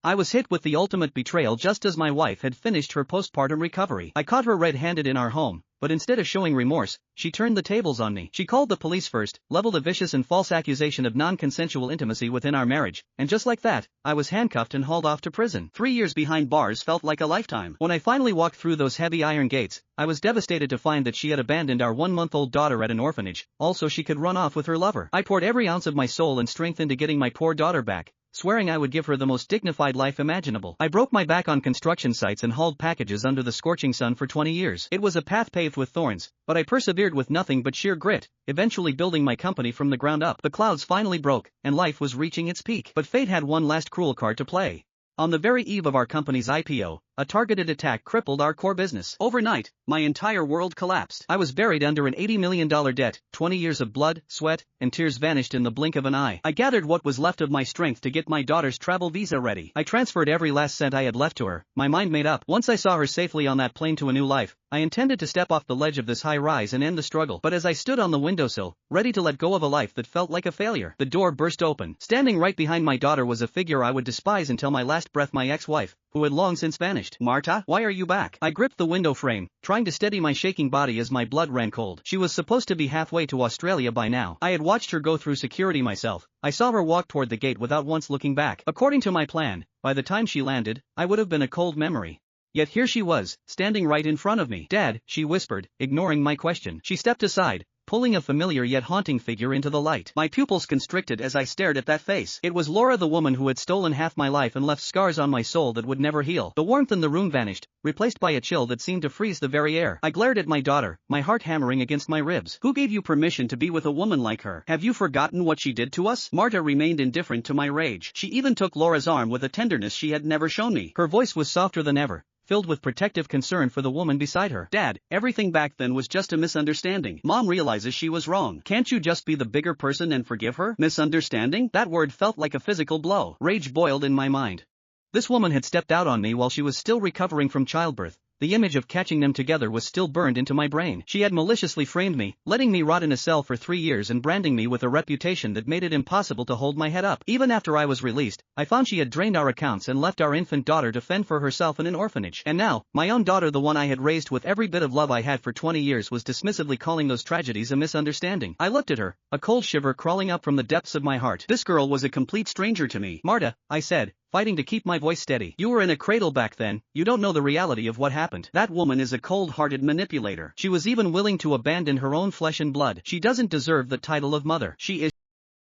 I was hit with the ultimate betrayal just as my wife had finished her postpartum recovery. I caught her red-handed in our home, but instead of showing remorse, she turned the tables on me. She called the police first, leveled a vicious and false accusation of non-consensual intimacy within our marriage, and just like that, I was handcuffed and hauled off to prison. 3 years behind bars felt like a lifetime. When I finally walked through those heavy iron gates, I was devastated to find that she had abandoned our 1-month-old daughter at an orphanage, also she could run off with her lover. I poured every ounce of my soul and strength into getting my poor daughter back, swearing I would give her the most dignified life imaginable. I broke my back on construction sites and hauled packages under the scorching sun for 20 years. It was a path paved with thorns, but I persevered with nothing but sheer grit, eventually building my company from the ground up. The clouds finally broke, and life was reaching its peak. But fate had one last cruel card to play. On the very eve of our company's IPO, a targeted attack crippled our core business. Overnight, my entire world collapsed. I was buried under an $80 million debt, 20 years of blood, sweat, and tears vanished in the blink of an eye. I gathered what was left of my strength to get my daughter's travel visa ready. I transferred every last cent I had left to her, my mind made up. Once I saw her safely on that plane to a new life, I intended to step off the ledge of this high rise and end the struggle. But as I stood on the windowsill, ready to let go of a life that felt like a failure, the door burst open. Standing right behind my daughter was a figure I would despise until my last breath, my ex-wife, who had long since vanished. "Marta, why are you back?" I gripped the window frame, trying to steady my shaking body as my blood ran cold. She was supposed to be halfway to Australia by now. I had watched her go through security myself. I saw her walk toward the gate without once looking back. According to my plan, by the time she landed, I would have been a cold memory. Yet here she was, standing right in front of me. "Dad," she whispered, ignoring my question. She stepped aside, pulling a familiar yet haunting figure into the light. My pupils constricted as I stared at that face. It was Laura, the woman who had stolen half my life and left scars on my soul that would never heal. The warmth in the room vanished, replaced by a chill that seemed to freeze the very air. I glared at my daughter, my heart hammering against my ribs. "Who gave you permission to be with a woman like her? Have you forgotten what she did to us?" Marta remained indifferent to my rage. She even took Laura's arm with a tenderness she had never shown me. Her voice was softer than ever, filled with protective concern for the woman beside her. "Dad, everything back then was just a misunderstanding. Mom realizes she was wrong. Can't you just be the bigger person and forgive her?" Misunderstanding? That word felt like a physical blow. Rage boiled in my mind. This woman had stepped out on me while she was still recovering from childbirth. The image of catching them together was still burned into my brain. She had maliciously framed me, letting me rot in a cell for 3 years and branding me with a reputation that made it impossible to hold my head up. Even after I was released, I found she had drained our accounts and left our infant daughter to fend for herself in an orphanage. And now, my own daughter, the one I had raised with every bit of love I had for 20 years, was dismissively calling those tragedies a misunderstanding. I looked at her, a cold shiver crawling up from the depths of my heart. This girl was a complete stranger to me. "Marta," I said, fighting to keep my voice steady, "you were in a cradle back then. You don't know the reality of what happened. That woman is a cold-hearted manipulator. She was even willing to abandon her own flesh and blood. She doesn't deserve the title of mother. She is